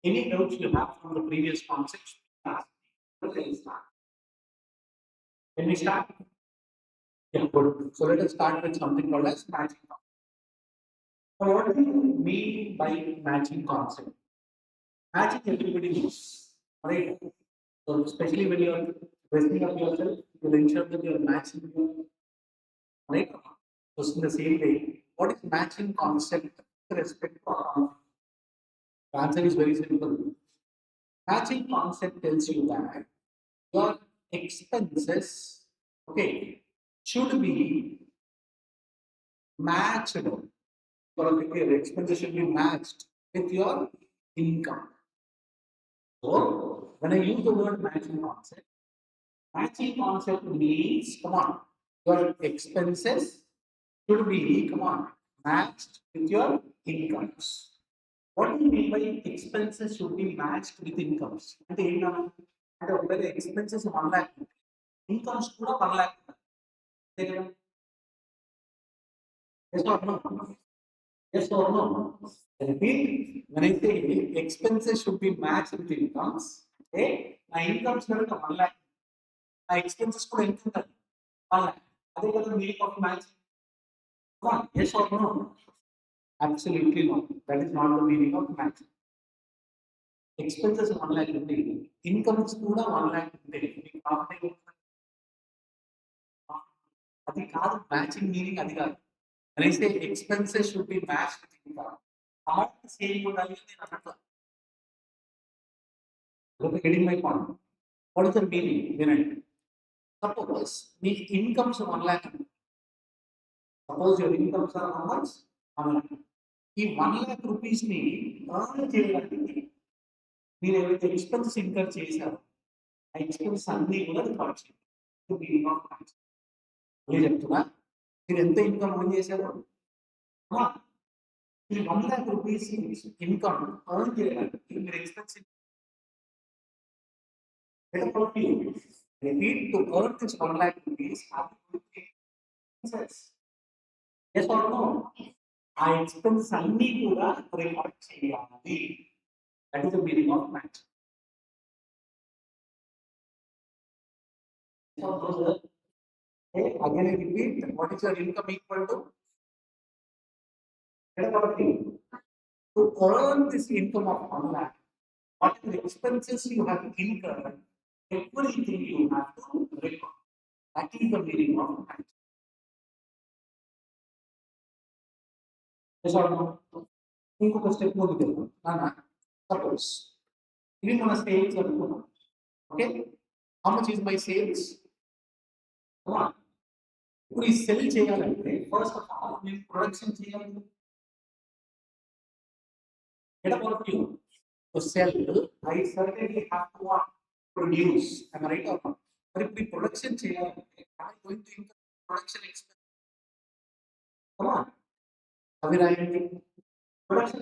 Any doubts you have from the previous concepts? Can we start? Yeah, good. So let us start with something called as matching concept. So what do you mean by matching concept? Matching everybody knows, right? So especially when you are dressing up yourself, you will ensure that you are matching your right. So in the same way, what is matching concept with respect to accounting? The answer is very simple. Matching concept tells you that your expenses, okay, should be matched, or your expenses should be matched with your income. So when I use the word matching concept means, come on, your expenses should be, come on, matched with your incomes. What do you mean by expenses should be matched with incomes? And the income, and the expenses 1 lakh, incomes కూడా 1 lakh. Yes or no? Yes or no? I repeat, when I say expenses should be matched with incomes, okay, my incomes are 1 lakh. My expenses కూడా ఎంత ఉంటుంది? 1 lakh. అదే కదా meaning of match. Come on, yes or no? Absolutely no. That is not the meaning of match. Expenses 1 lakh ఉంటే incomes కూడా 1 lakh ఉంటే మీకు profit అది కాదు మ్యాచింగ్ మీనింగ్ అది కాదు. When I say expenses should be matched with income, amount same ఉండాలి అని నేను అన్నట్టు. Getting my point. What is the meaning? వినండి. Suppose me incomes 1 lakh. Suppose your incomes are how much? 1 lakh. ఈ 1 lakh rupees ని earn చేయడానికి మీరు ఏవైతే ఎక్స్పెన్సెస్ ఇన్కర్ చేశారో ఆ ఎక్స్పెన్సెస్ అన్ని కూడా రికార్డ్ చేయాలి. Meaning of match. నేను చెప్తున్నా, మీరు ఎంత ఇన్కమ్ ఎర్న్ చేశారో ఈ 1 lakh rupees ఇన్కమ్ ఎర్న్ చేయడానికి మీరు expense repeat to earn this 1 lakh rupees, have to take expenses. Yes or no? ఆ ఎక్స్పెన్స్ అన్ని కూడా రికార్డ్ చేయాలి. That is the meaning of match. Okay, again I repeat, what is your income equal to? To earn this income of 1 lakh, what are the expenses you have incurred? Everything you have to record. That is the meaning of match. Yes or no? ఇంకొక step ముందుకు వెళ్తాం. నాన్న, suppose ఇది మన sales అనుకున్నాం. Okay, how much is my sales? ఇప్పుడు ఈ cell చేయాలంటే ఫస్ట్ ఆఫ్ ఆల్ నేను ప్రొడక్షన్ చేయాలి. Get about you. To sell, I certainly have to produce. Am I right or not? But if we production చేయాలంటే am I going to incur production expense? Come on. అవి రాయండి. Production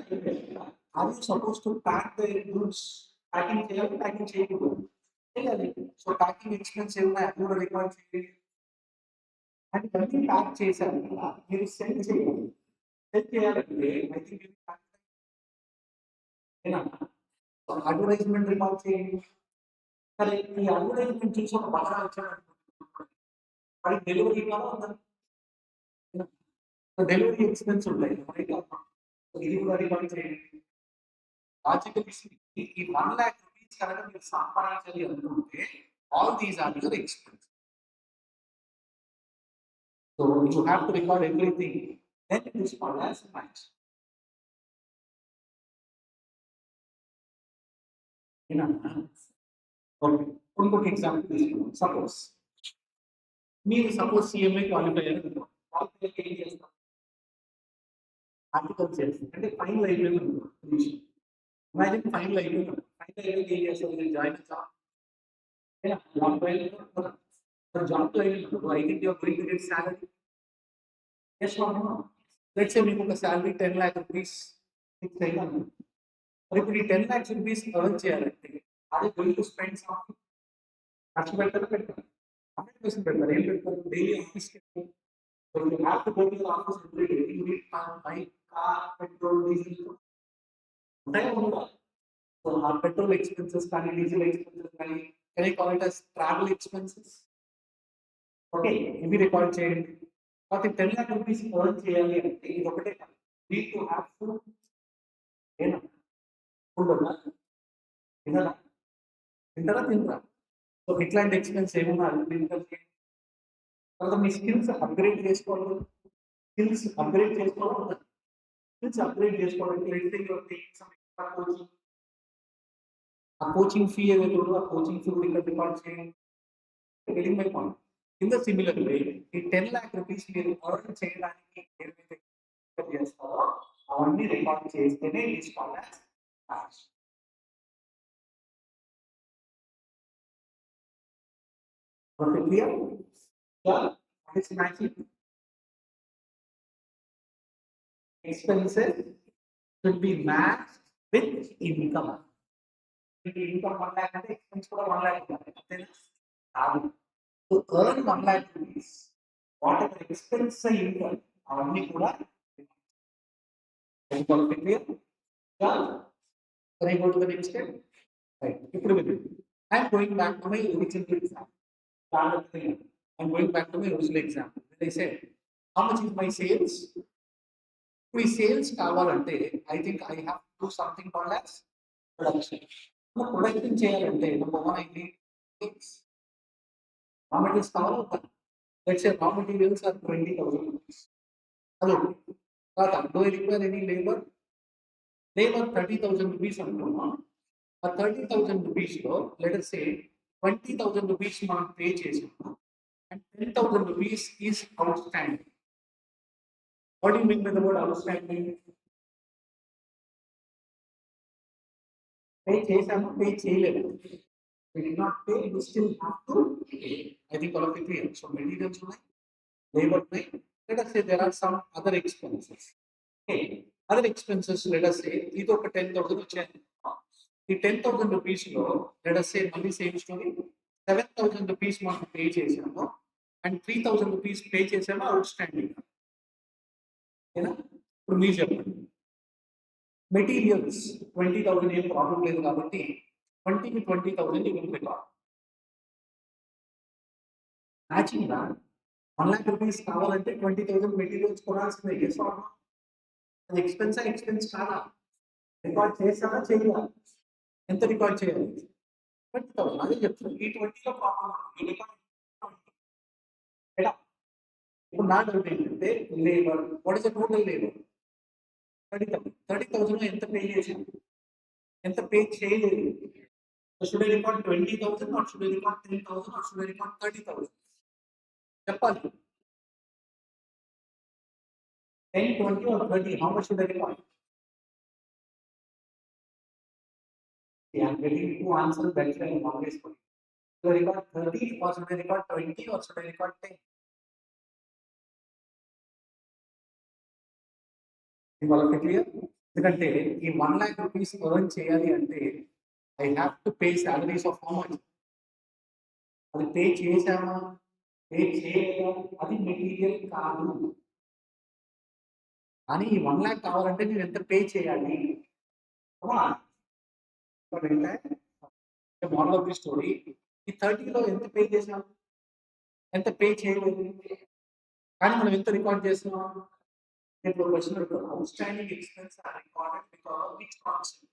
are you supposed to pack the goods? Packing చేయాలి, packing చేయకూడదు. చేయాలి. So packing expense ఏమైనా కూడా record చేయాలి. And ఇవన్నీ ప్యాక్ చేశారు కదా, మీరు సెల్ చేయాలి. సెల్ చేయాలంటే ఐ థింక్ అడ్వర్టైజ్మెంట్ రికార్డ్ చేయండి. సరే, ఈ అడ్వర్టైజ్మెంట్ చూసి ఒక బాగా వచ్చాడు, వాడికి డెలివరీ కావాలా? డెలివరీ ఎక్స్పెన్స్ ఉంటాయి. ఇది కూడా రికార్డ్ చేయండి. లాజికల్ ఈ 1 lakh rupees కనుక మీరు సంపాదించాలి అనుకుంటే all these are your expense. So you have to record everything. Then it is called as match. Okay. ఇంకొక ఎగ్జాంపుల్ తీసుకుందాం. సపోజ్ మీరు CMA క్వాలిఫై అయ్యారు. క్వాలిఫై ఏం చేస్తాం? ఆర్టికల్ చేస్తాం. అంటే ఫైనల్ అయిపోయింది. ఇమాజిన్ ఫైనల్ అయిపోయింది. ఫైనల్ అయిపోయి ఏం చేస్తాం? మీరు జాయిన్ అవుతాం. జాబ్ అయినప్పుడు I think you are going to get salary. Yes or no? Let's say మీకు ఒక salary 10 lakh rupees ఫిక్స్ అయ్యాను. మరి ఇప్పుడు ఈ 10 lakhs rupees ఎర్న్ చేయాలంటే అది going to spend something. ఖర్చు పెడతారు 100% పెడతారు. ఏం పెడతారు? డైలీ ఆఫీస్కి. So you have to go to the office every day. You need bike, car, petrol, diesel. So our petrol expenses, diesel expenses, can I call it as travel expenses? Okay, if we record change, but if 10 lakh rupees earn చేయాలి అంటే ఇది ఒకటే కాదు. Need to have food. ఏనా? Food ఉన్నా? తినరా? తింటారా తినరా? సో ఇట్లాంటి ఎక్స్పెన్స్ ఏమన్నా తర్వాత మీ స్కిల్స్ అప్గ్రేడ్ చేసుకోవాలి. స్కిల్స్ అప్గ్రేడ్ చేసుకోవాలి. స్కిల్స్ అప్గ్రేడ్ చేసుకోవాలంటే కోచింగ్, ఆ కోచింగ్ ఫీ ఏదైతే ఉందో ఆ కోచింగ్ ఫీ కూడా ఇక్కడ రికార్డ్ చేయండి. Getting my point. In the similar way ఈ 10 lakh రూపీస్ మీరు ఎర్న్ చేయడానికి ఏదైతే చేస్తారో అవన్నీ రికార్డ్ చేస్తేనే it is called as cash. Okay, clear? Yeah, what is matching? Expenses should be matched with income. Income 1 lakh and expense కూడా 1 lakh ఉండాలి. To earn 1 lakh rupees, whatever expense income, అవన్నీ కూడా clear? Yeah. Can I go to the next step? Right. ఇప్పుడు I'm going back to my original example. I'm going back to my original example. When I said, how much is my sales? If sales కావాలంటే I think I have to do something called as production. Production చేయాలంటే number one I need things. Raw materials కావాలి. Let's say raw materials are 20,000 rupees. Hello. Do I require any labor? Labor 30,000 rupees అనుకున్నాం. ఆ 30,000 rupees లో let us say 20,000 rupees మనం pay చేసాము and 10,000 rupees is outstanding. What do you mean by the word outstanding? Pay చేసాము, pay చేయలేదు. We did not pay, we still have to pay. I think all of it clear. So materials ఉన్నాయి, labor ఉన్నాయి. Let us say there are some other expenses. Okay, other expenses, let us say ఇది ఒక 10,000 వచ్చాయి. ఈ 10,000 rupees లో let us say మళ్ళీ same story 7,000 rupees మనం pay చేసాము and 3,000 rupees పే చేసాము అవుట్స్టాండింగ్. ఓకేనా? ఇప్పుడు మీరు చెప్పండి. మెటీరియల్స్ 20,000 ఏం ప్రాబ్లం లేదు కాబట్టి 20 కి 20,000 ఇవి రికార్డ్. మ్యాచింగ్ గా 1 lakh rupees కావాలంటే 20,000 మెటీరియల్స్ కొనాల్సిందే. అది ఎక్స్పెన్స్ కాదా? రికార్డ్ చేస్తారా చేయాలా? ఎంత రికార్డ్ చేయాలి? 20,000. అదే చెప్తున్నాను. ఈ 20లో ప్రాబ్లం ఇప్పుడు నా డౌట్ ఏంటంటే labour, what is the total labour? 30,000. 30,000 ఎంత పే చేసాను, ఎంత పే చేయలేదు? Should I record 20,000 or should I record 10,000 or should I record 30,000? చెప్పాలి. 10, 20 or 30, how much should I record? I am getting two answers, that's why I am always putting. Should I record 30 or should I record 20 or should I record 10? ఇవాళ clear? ఎందుకంటే ఈ 1 lakh rupees earn చేయాలి అంటే I have to pay salaries of how much? అది pay చేశామా, pay చేయలేదా, అది material కాదు. కానీ ఈ 1 lakh కావాలంటే నేను ఎంత పే చేయాలి? మోడల్ ఆఫ్ ది స్టోరీ, ఈ 30లో ఎంత పే చేసాం, ఎంత పే చేయలేదు, కానీ మనం ఎంత రికార్డ్ చేస్తున్నాం? ఇప్పుడు question outstanding expense are recorded because of which concept?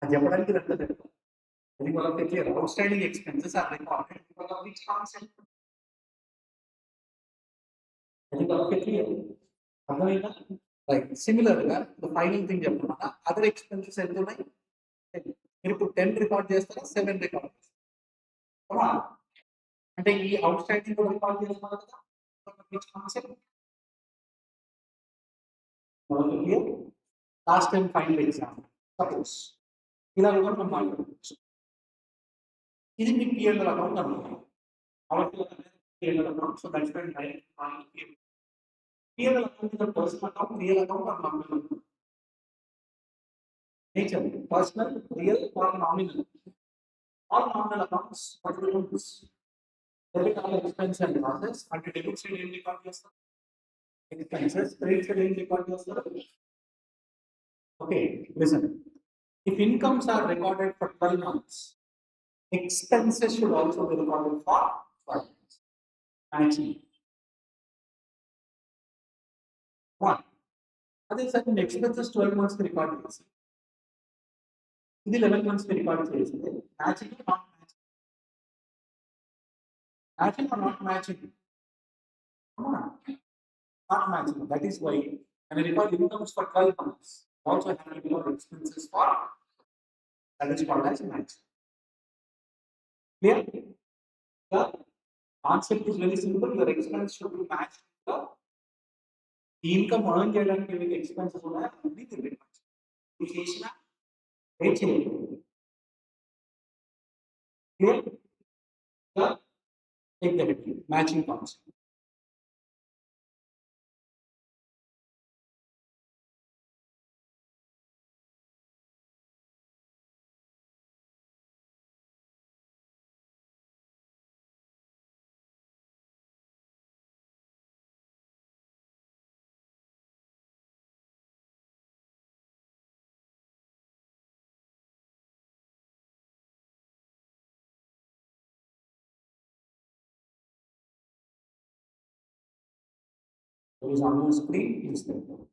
అది చెప్పడానికి ready. Clear? Outstanding expenses are recorded because of which concept? అది క్లియర్? అర్థమైందా? రైట్. సిమిలర్ గా ఫైనల్ థింగ్ చెప్తున్నా, అదర్ ఎక్స్పెన్సెస్ ఎంత ఉన్నాయి? మీరు ఇప్పుడు 10 రికార్డ్ చేస్తారా, 7 రికార్డ్ చేస్తారా? అంటే ఈ అవుట్ స్టాండింగ్ కూడా రికార్డ్ చేస్తున్నారు కదా, which concept? Last time final exam suppose ఇలా కూడా మనం మాట్లాడుకోవచ్చు. ఇది మీ పిఎన్ఎల్ అకౌంట్ అనుకుంటాం. PNL account, so that's why PNL account is a personal account, real account or nominal account? Nature, personal, real or nominal? All nominal accounts, what do we do? Debit all expense and losses, and debit side ఏం record చేస్తాం? expenses, credit side record yourself. Okay, listen. If incomes are recorded for 12 months, expenses should also be recorded for 12 months. Matching. One. అదే sir నేను expenses 12 months record చేసి ఇది 11 months record చేస్తే matching not matching or not matching not matching. That is why when I record incomes for 12 months, also have to record expenses for that is called as matching. Clear? The concept is very simple. Your expense should be matched to the income earned చేయడానికి ఏవైతే expenses ఉన్నాయో అన్ని తిరిగి match. ఇది చేసినా ఏ చేయలేదు. Clear? The take the head matching concept. It is on your screen, please take note.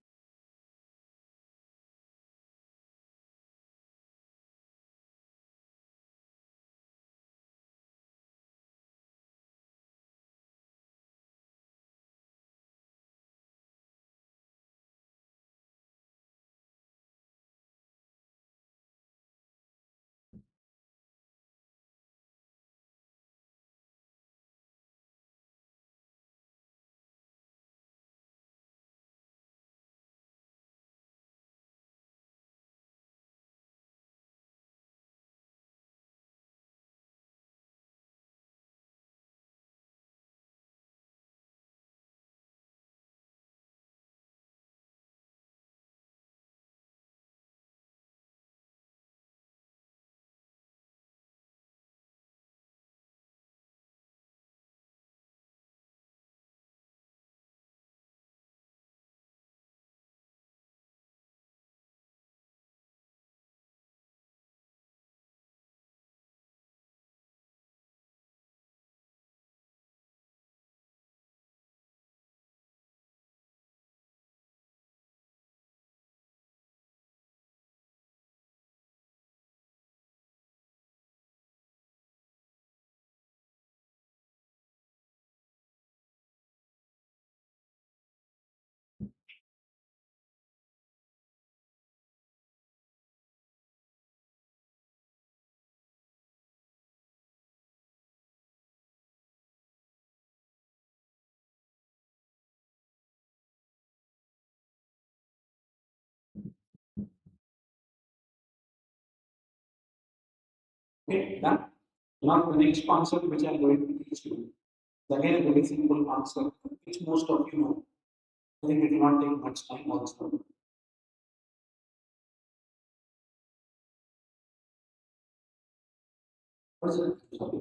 Okay, done. Now the next concept which I am going to teach you is again a very simple concept which most of you know. I think it will not take much time also. What is it? Sorry.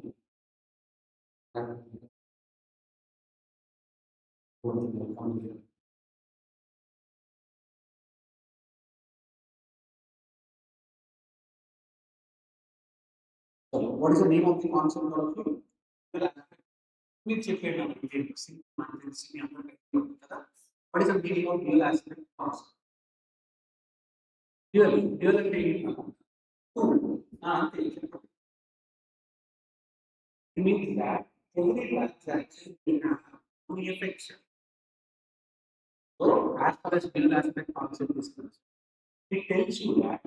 So what is the name of the concept of you? Please check it out. What is the meaning of real aspect concept? Real it means that every transaction will have only effects. So, as far as real aspect concept is concerned, it tells you that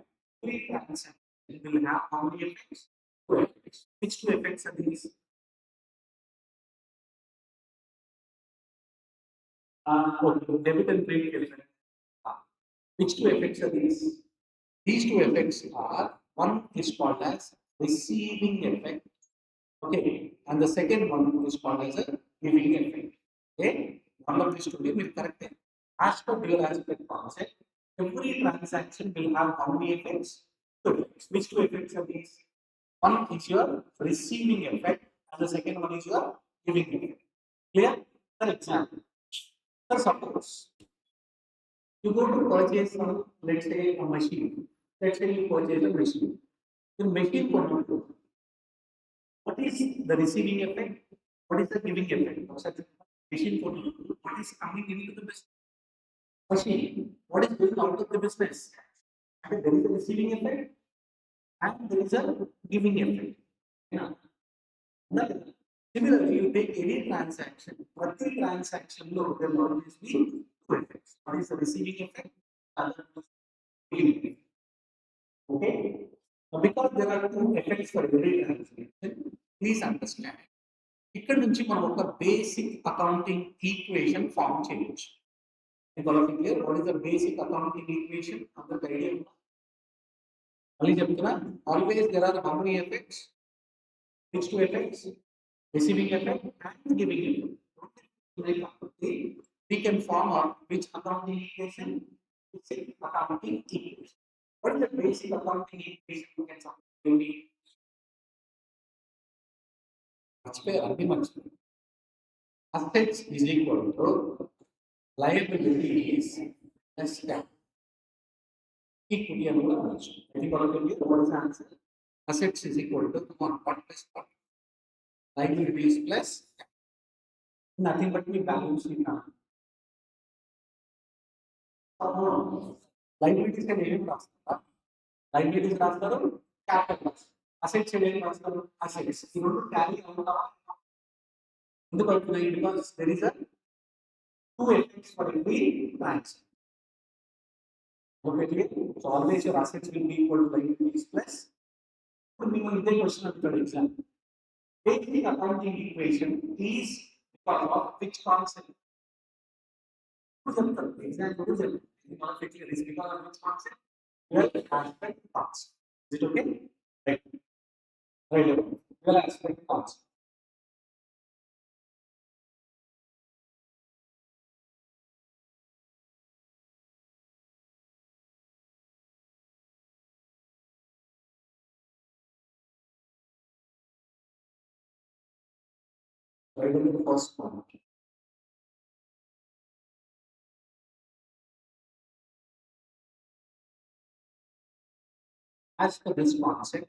every transaction will have how many effects? Two effects. Which two effects are these? Okay, debit and credit effect. Which two effects are these? These two effects are one is called as receiving effect. Okay, and the second one is called as a giving effect. Okay, one of these two will correct it. As per real aspect concept, every transaction will have how many effects? Two effects. Which two effects are these? One is your receiving effect, and the second one is your giving effect. Clear? For example, So suppose you go to purchase let's say a machine. Let's say you purchase a machine. The machine control. What is the receiving effect? What is the giving effect of such a machine control? What is coming into the business? Machine. What is going out of the business? And there is a receiving effect and there is a giving effect. Yeah. Now, similarly, you take any transaction, every transaction, look, there will always be two effects. One is the receiving effect, other is the giving effect. Okay? Now, because there are two effects for every transaction, please understand. ఇక్కడ నుంచి మనం ఒక basic accounting equation form చేయొచ్చు. Clear what is the basic accounting equation అందరికి idea ఉందా? మళ్ళీ చెప్తున్నా, always there are how many effects? 2 effects, receiving effect and giving effect. We can form out which accounting equation? Basic accounting equation. What is the basic accounting equation? You can maybe assets is equal to liabilities less capital. Equity and I think all of you what is the answer? Assets is equal to what plus what? Liabilities plus nothing but we balance sheet now. Liabilities can even last. Liabilities last capital loss. Assets can even last assets. You want to carry on because there is a two effects for every transaction. Okay, so always your assets will be equal to liabilities plus. We will take question of the exam. Basic accounting equation is because of which concept? Example is because of which concept? Well aspect parts. Is it okay? Right. Right. Well aspect parts. Right in the first one. As per this concept,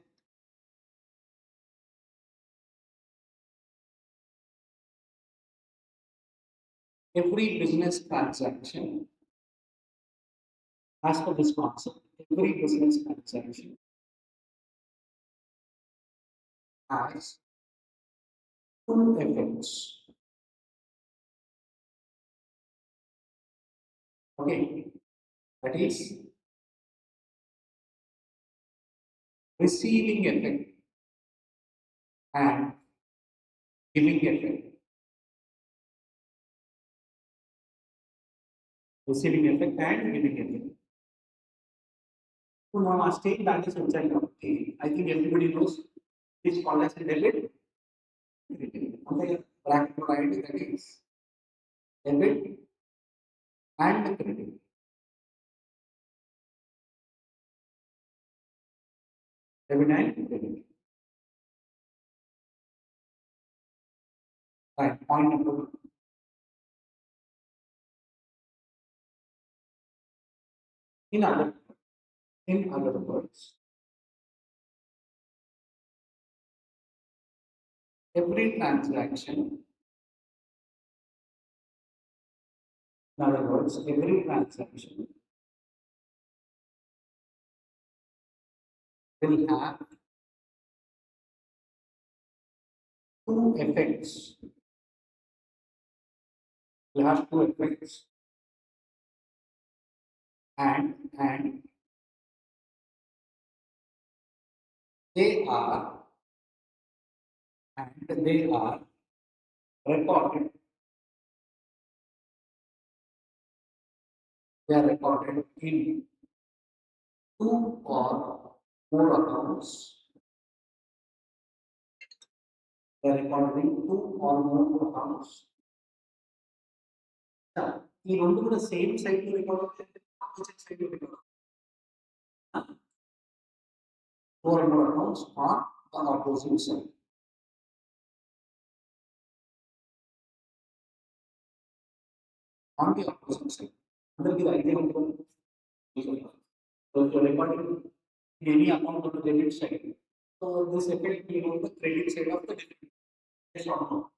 every business transaction, as per this concept, every business transaction has two effects. Okay, that is receiving effect and giving effect. Receiving effect and giving effect. So now state balance outside of I think everybody knows this called as a debit. Bracket provided that is debit and credit. Debit and credit. Right. Point number 2. In other words, every transaction, will have two effects. Will have two effects, and they are recorded. They are recorded in 2 or more accounts. They are recorded in 2 or more accounts. Now, you don't do the same side to record, opposite side to record. 4 or more accounts on the opposite side. on the opposite side. Under the idea of so if you're recording any amount on the debit side, so this effect will go to the credit side of the debit. Yes or no?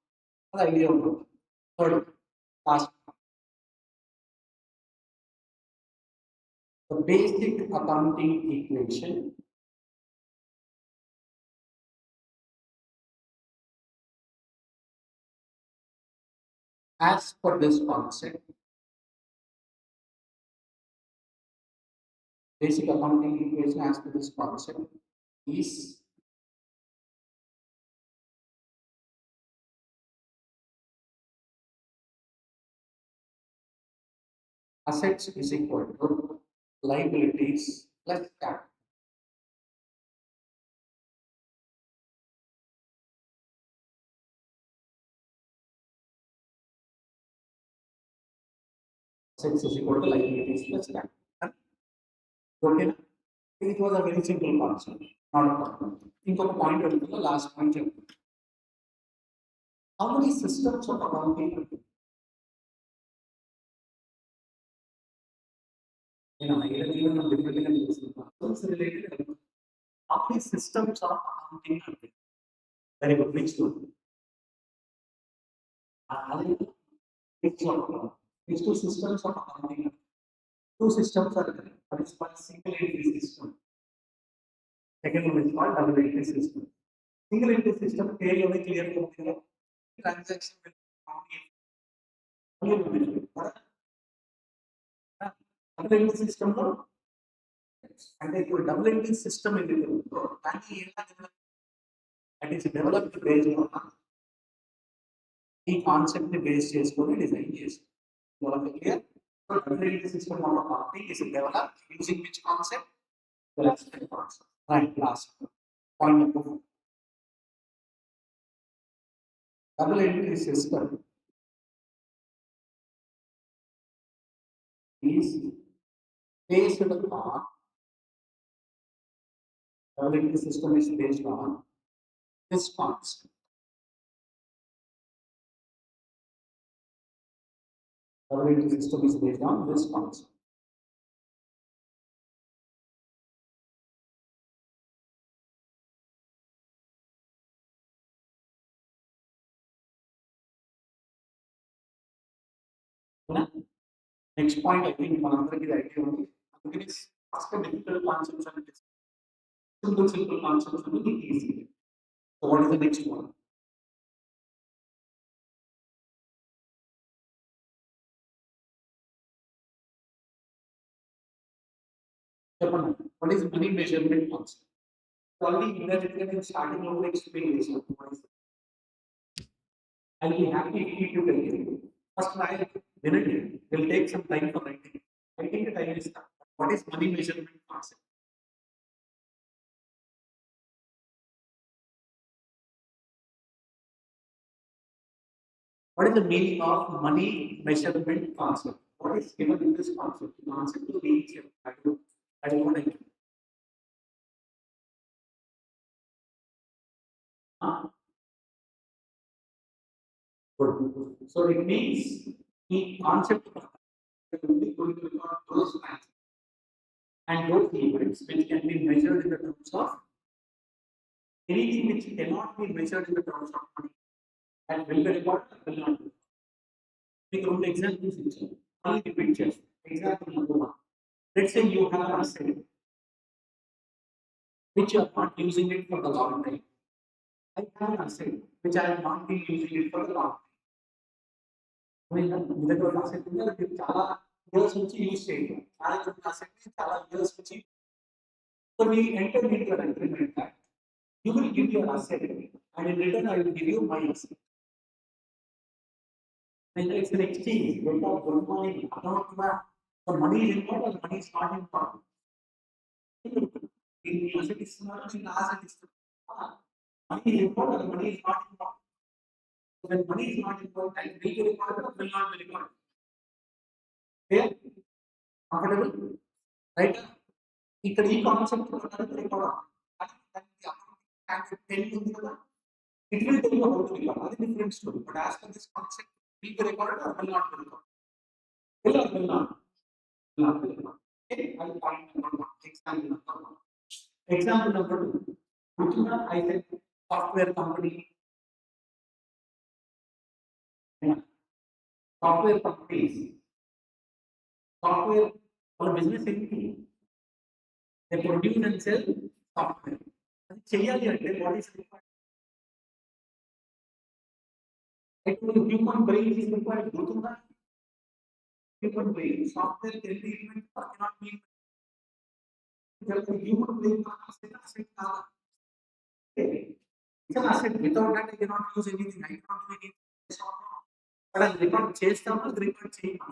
The idea of third, last, the basic accounting equation as per this concept. Basic accounting equation as per this concept is assets is equal to liabilities plus capital. Assets is equal to liabilities plus capital. Okay. It was a very simple concept, not a problem. Think of a point or the last point. How many systems of accounting? Even on different systems related. How many systems of accounting? Very good. Which two? Which two systems of accounting? Two systems are there. One is called single entry system. Second one is called double entry system. Single entry system clear transaction will double entry system and double entry system that is developed based on the concept based design clear. So double entry system of accounting is developed using which concept? The respect concept. Right, last point number 4. Double entry system is based on double entry system is based on this concept. Double entry system is based on this concept. Next point, I think one of the idea is ask a difficult concepts and simple concepts will be easy. So what is the next one? What is money measurement concept? Only in starting over experience. I'll be happy if you tell me. First, I will take some time for writing. I think the time is done. What is money measurement concept? What is the meaning of money measurement concept? What is given in this concept? The concept to reach I don't want to. Good. So it means the concept of only going to record those facts and those events which can be measured in the terms of anything which cannot be measured in the terms of money. And will be recorded, will not be. Take one example, only the pictures. Example number 1. Let's say you have an asset which you are not using it for the long time. I have an asset which I have not been using it for the long time. Asset years which you use it. Asset years which you. So we enter into an agreement that you will give your asset and in return I will give you my asset. And it's an exchange. The money is important, the money is not important. In asset is not in asset is money is important, the money is not important. When money is not important, will be recorded or will not be recorded. Clear? Comfortable? Right? ఇక్కడ ఈ concept record it will tell you how to record. That is different story. But as per this concept, will be recorded or will not be recorded. Will not. Will not. Okay, I'll point number one. Example number one. Example number two. Fortuna, I said software company. Yeah. Software companies. Software or business entity. They produce and sell software. అది చేయాలి అంటే what is required? Human brain is required. గుర్తుందా? Human brain. Software element cannot be human brain asset కాదా? It's an asset. Without that, I cannot use anything. I cannot do anything. But అది record చేస్తామా record చేయమా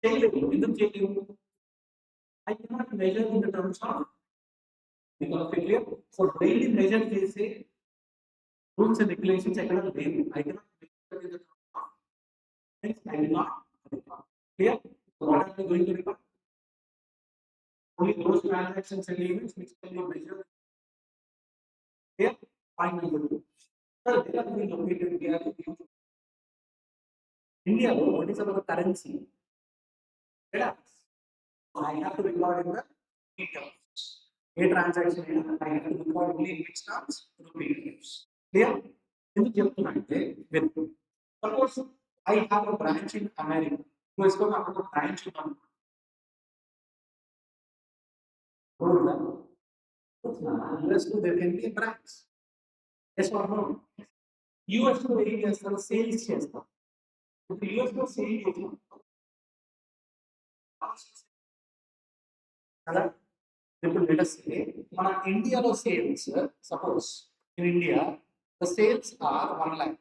చేయలేము ఎందుకు చేయలేము I cannot measure in the terms of because clear so daily measure చేసే rules and regulations ఎక్కడ లేవు I cannot measure in the terms of hence I will not record clear so what are we going to record only those transactions and events which can be measured clear point number two so they are being located here India what is our currency relax I have to record in the terms. A transaction I have to record only in which terms? Rupee terms. Clear? ఎందుకు చెప్తున్నా అంటే విను suppose I have a branch in America. US లో నాకు ఒక branch ఉన్నాను. US లో there can be a branch. Yes or no? US లో ఏం చేస్తారు సేల్స్ చేస్తారు. ఇప్పుడు US లో సేల్ చేస్తాం. కదా ఇప్పుడు let us say మన ఇండియాలో sales suppose in India the sales are 1 lakh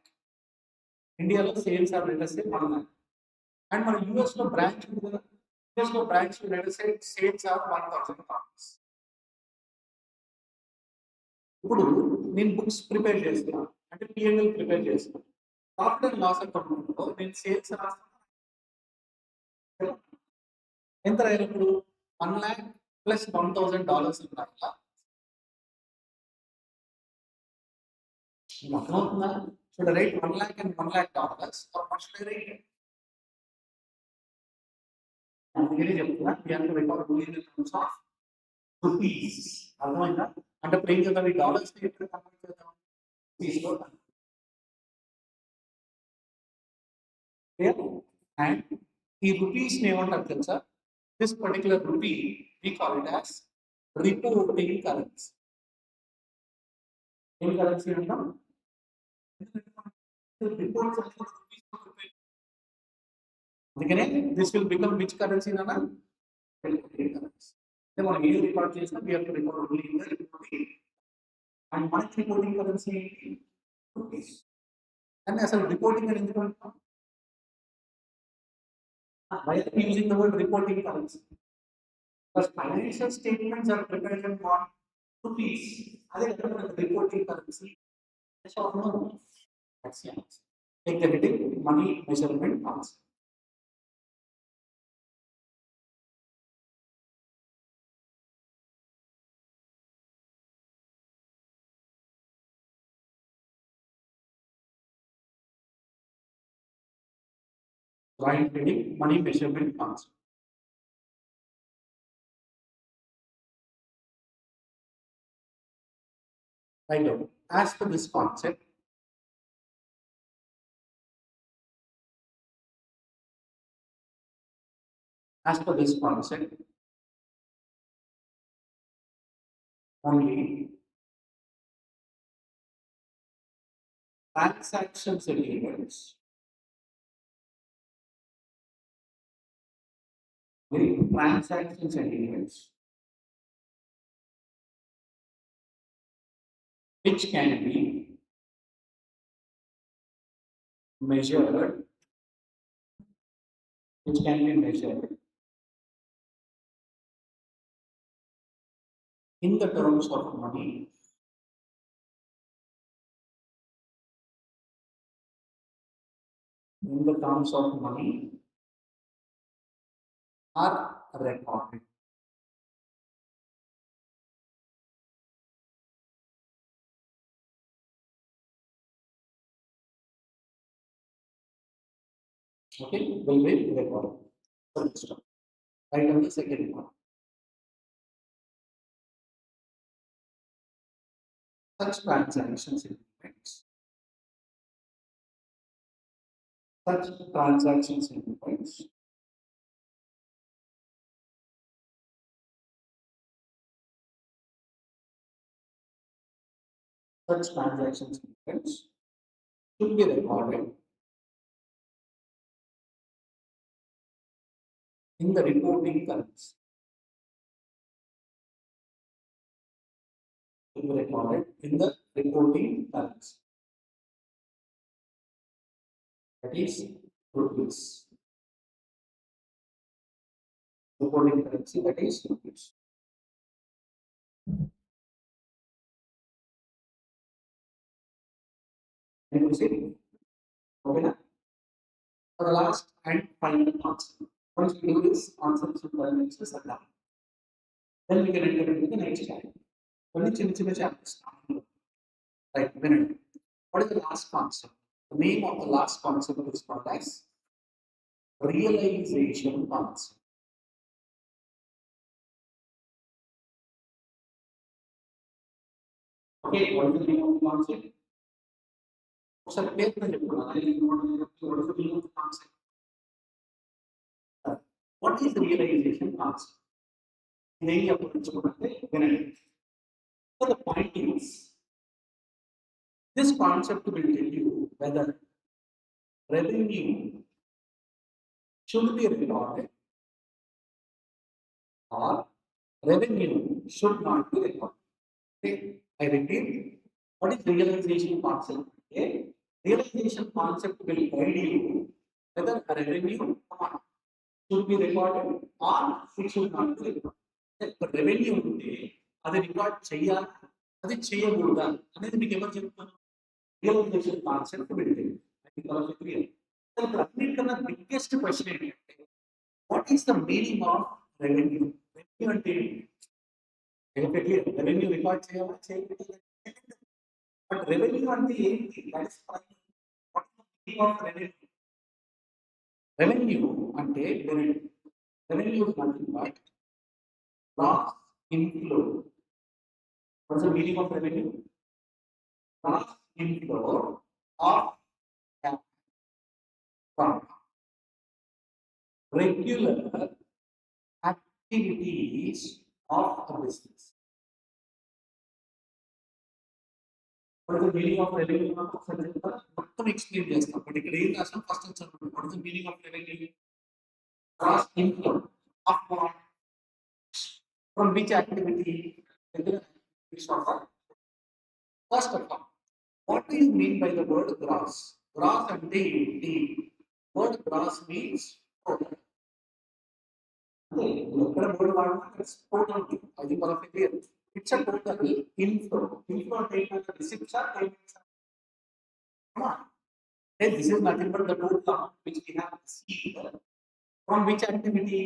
ఇండియాలో sales are let us say 1 lakh and మన యుఎస్ లో బ్రాంచ్ ఉంది కదా యుఎస్ లో branch let us say sales are 1000 pounds ఇప్పుడు నేను బుక్స్ ప్రిపేర్ చేస్తున్నా అంటే P&L ప్రిపేర్ చేస్తున్నా ప్రాఫిట్ అండ్ లాస్ అకౌంట్ లో నేను సేల్స్ రాస్తున్నా ఎంత అయినప్పుడు 1 lakh plus $1,000 ఉండాలి should I write 1 lakh and $1 lakh or what should I write? And we have to record only in terms of rupees. అర్థమైందా అంటే ఇప్పుడు ఏం చేద్దాం ఈ డాలర్స్ ని ఎప్పుడు కన్వర్ట్ చేద్దాం తీసుకో అండ్ ఈ రూపీస్ ని ఏమంటారు తెలుసా this particular rupee we call it as reporting currency ఏం కరెన్సీ అంటాం రిపోర్ట్స్ అందుకనే this will become which currency నానా కరెన్సీ అంటే మనం ఏం రికార్డ్ చేసినా we have to record only in the reporting and మనకి రిపోర్టింగ్ కరెన్సీ ఏంటి రూపీస్ and అసలు రిపోర్టింగ్ అని ఎందుకు అంటాం why are we using the word reporting currency because financial statements are prepared in what rupees అదే కదా reporting currency yes or no that's the answer take the heading money measurement concept right heading money measurement concept right now as per this concept only transaction settlements which can be measured in the terms of money are recorded okay will be recorded First one. Right on the second one. Such transactions in points. Such transactions in points. Such transactions in points should be recorded in the reporting currency. Should be recorded in the reporting currency. That is rupees. Reporting currency, that is rupees. And you see, okay, na? For the last and final concept. Once we do this concept is done. Then we can enter into the next chapter. Only chill chapters. Right, minute. What is the last concept? The name of the last concept is called as realization concept. Okay, what is the name of the concept? So, what is the name of the concept? What is the realization concept? So the point is, this concept will tell you whether revenue should be recorded or revenue should not be recorded. Okay, I repeat, what is realization concept? Okay, realization concept will guide you whether a revenue should be recorded or it should not be recorded. But revenue ఉంటే అది record చేయాలి, అది చేయకూడదా అనేది మీకు ఎవరు చెప్తారు? Realization concept building. అది చాలా క్లియర్. ఇప్పుడు అన్నిటికన్నా బిగ్గెస్ట్ క్వశ్చన్ ఏంటంటే, what is the meaning of revenue? Revenue అంటే క్లియర్, రెవెన్యూ రికార్డ్ చేయాలా చేయకూడదా? బట్ రెవెన్యూ అంటే ఏంటి? That is what is the meaning of revenue? Revenue అంటే revenue is nothing but gross inflow. What's the meaning of revenue? Gross inflow of from regular activities of a business. What is the meaning of revenue? మొత్తం explain చేస్తాం. But ఇక్కడ ఏం రాసాం first చదవండి. What is the meaning of revenue? Gross inflow of what? From which activity? First of all, what do you mean by the word gross? Gross and the word gross means total. Total. I think all of it clear. It's a total inflow. Inflow taken the receipts are payments. Come on. Hey, this is nothing but the total amount which we have received. From which activity?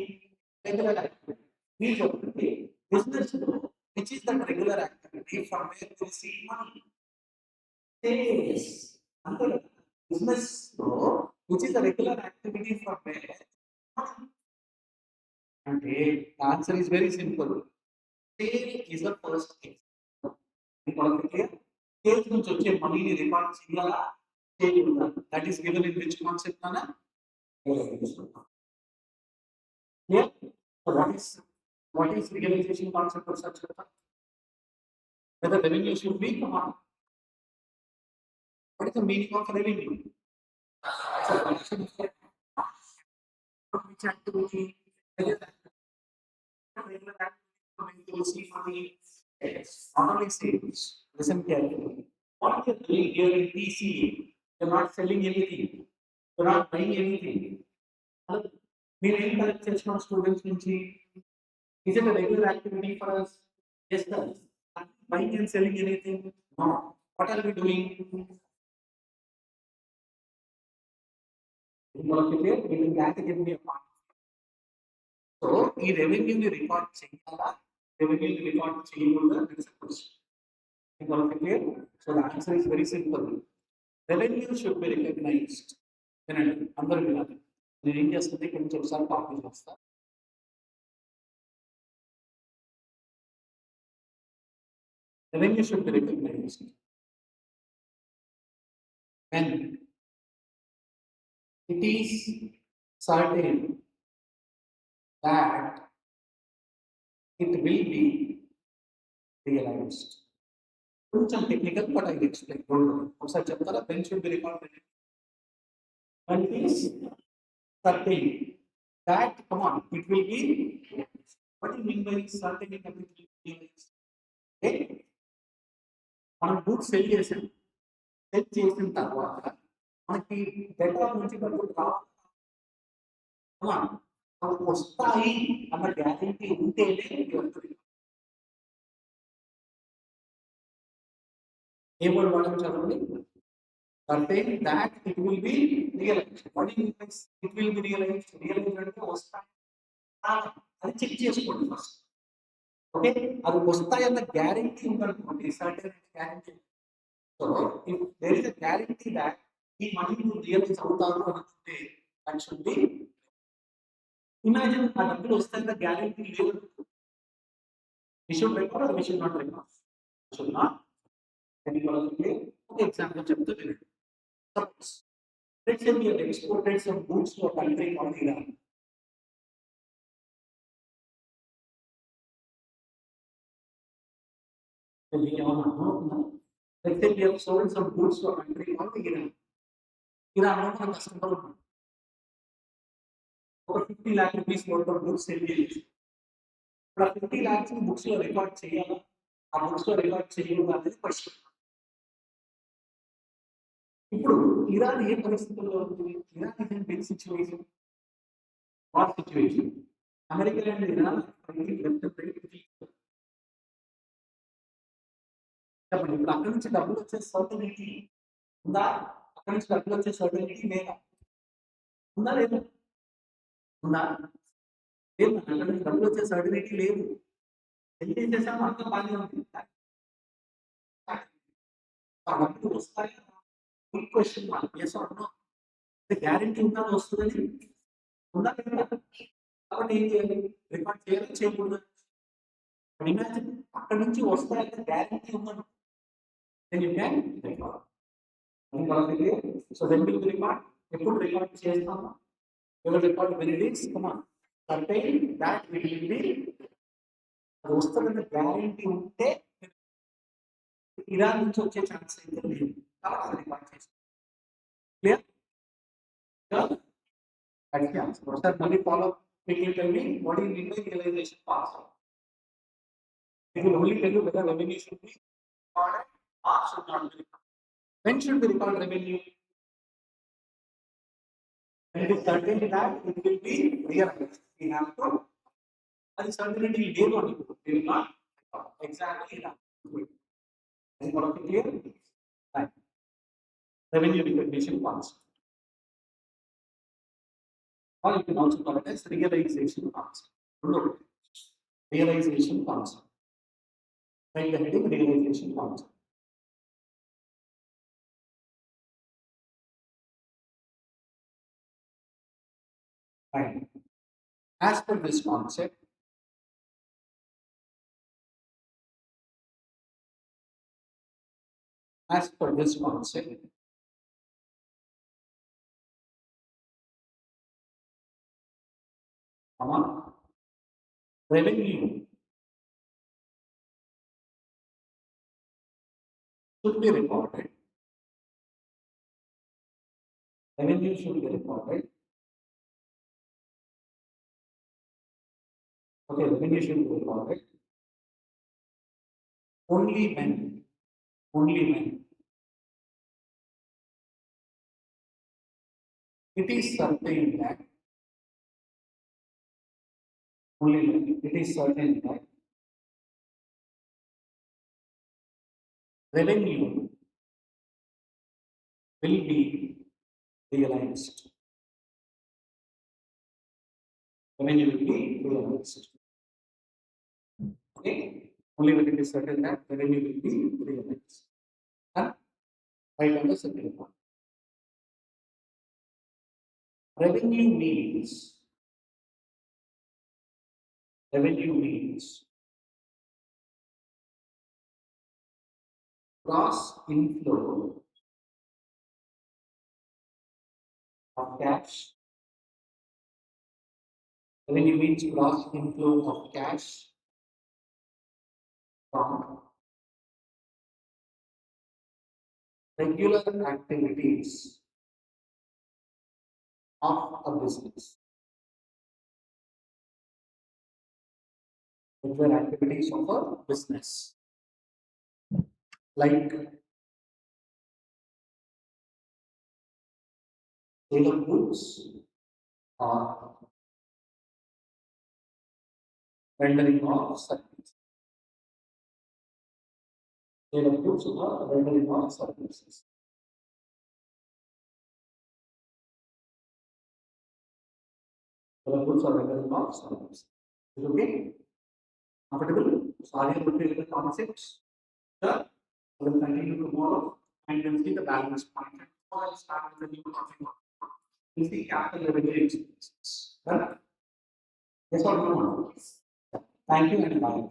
Regular activity. Means business flow, which is the regular activity from where we receive money. Sales, business flow, which is the regular activity from where. And the answer is very simple. Sale is the first case. Sales నుంచి వచ్చే మనీని record చేయాలా చేయకూడదా? That is given in which concept, Nana? Yeah. So what is realization concept of such a? Whether revenue should be come on. What is the meaning of revenue? So which activity? Regular activity to receive money. Yes. Not only sales. Listen carefully. What you are doing here in TCA? You are not selling anything. You are not buying anything. We will collect from students. Is it a regular activity for us? Yes, sir. Are we buying and selling anything? No. What are we doing? We will back give me a part. So, this revenue record cheyala, revenue record cheyakooda, that is a question. So the answer is very simple. Revenue should be recognized. నేను ఏం చేస్తుంది ఇక్కడ నుంచి ఒకసారి copy చేస్తా. Revenue should be recognized when it is certain that it will be realized. కొంచెం technical but I explain. ఒకసారి చెప్తారా? when should be recorded? When it is certain that, come on, it will be. What do you mean by certain that it will be realized? Okay, మనం goods cell చేసిన తర్వాత మనకి debtor నుంచి డబ్బులు రావాలి, అవి వస్తాయి అన్న గ్యారెంటీ ఉంటేనే ఏమో వాడడం చదవండి. certain that it will be realized. What do you mean by it will be realized? Realized అంటే వస్తాయి అది చెక్ చేసుకోండి ఫస్ట్. ఓకే, అది వస్తాయన్న గ్యారెంటీ ఉందనుకోండి, certain guarantee. So if there is a guarantee that ఈ మనీ నువ్వు రియలైజ్ అవుతారు అనుకుంటే దట్ షుడ్ బి. ఇమాజిన్ ఆ డబ్బులు వస్తాయన్న గ్యారెంటీ లేదు. We should record or we should not record? Should not. ఒక ఎగ్జాంపుల్ చెప్తూ వినండి. Suppose, let's say we have exported some goods to a country called Iran. Let's say we have sold some goods to a country called Iran. Iran లో మన customer ఉన్నాడు, ఒక 50 lakh rupees worth of goods cell చేసి, ఇప్పుడు ఆ 50 lakhs books లో record చేయాలా, ఆ బుక్స్ లో రికార్డ్ చేయకూడదు అనేది క్వశ్చన్. ఇప్పుడు ఇరాన్ ఏ పరిస్థితుల్లో ఉంది? Iran is in big situation, war situation. America and Iran చెప్పండి. ఇప్పుడు అక్కడి నుంచి డబ్బులు వచ్చే సర్టనిటీ ఉందా? అక్కడి నుంచి డబ్బులు వచ్చే సర్టనిటీ లేదా? ఉందా లేదా? ఉందా? లేదు. అక్కడి నుంచి డబ్బులు వచ్చే సర్టనిటీ లేదు. ఎందుకు చేసాము? అంత బాగా ఉంది. డబ్బులు వస్తాయి question mark. Yes or no? Guarantee ఉందా వస్తుందని? ఉందా లేదా? కాబట్టి ఏం చేయాలి? రికార్డ్ చేయాలి చేయకూడదు? ఇమాజిన్ అక్కడి నుంచి వస్తాయంటే గ్యారెంటీ ఉందని, then you can record. So when will you record? ఎప్పుడు రికార్డ్ చేస్తాము? You will record when it is, come on, certain that it will be. అది వస్తుందన్న గ్యారెంటీ ఉంటే ఇరాన్ నుంచి వచ్చే ఛాన్స్ అయితే లేదు, కాబట్టి రికార్డ్ చేస్తాం. క్లియర్? ఒకసారి మళ్ళీ follow quickly tell me what do you mean by realization pass? It will only tell you whether revenue should be recorded or should not be recorded. When should we record revenue? When it is certain that it will be realized. We have to. That is certainty లేదు అని we will not record. Exactly that. Is it clear? Right. Revenue recognition concept. Or you can also call it as realization concept. Realization concept. Write the heading realization concept. Right. As per this concept, revenue should be recorded. Revenue should be recorded. Okay, revenue should be recorded only when it is certain that revenue will be realized. Revenue will be realized. Okay, only when it is certain that revenue will be realized. And right on the second one. Revenue means gross inflow of cash. Revenue means gross inflow of cash from regular activities of a business. Regular activities of a business, like sale of goods or rendering of services. Sale of goods or rendering of services. Sale of goods or rendering of services. Is it okay? Comfortable? So are you okay with the concepts? Sure. We will continue tomorrow and we'll see the balance point. Before I start with the new topic, we'll see capital revenue expenses. Right? Yes or no? Thank you and bye.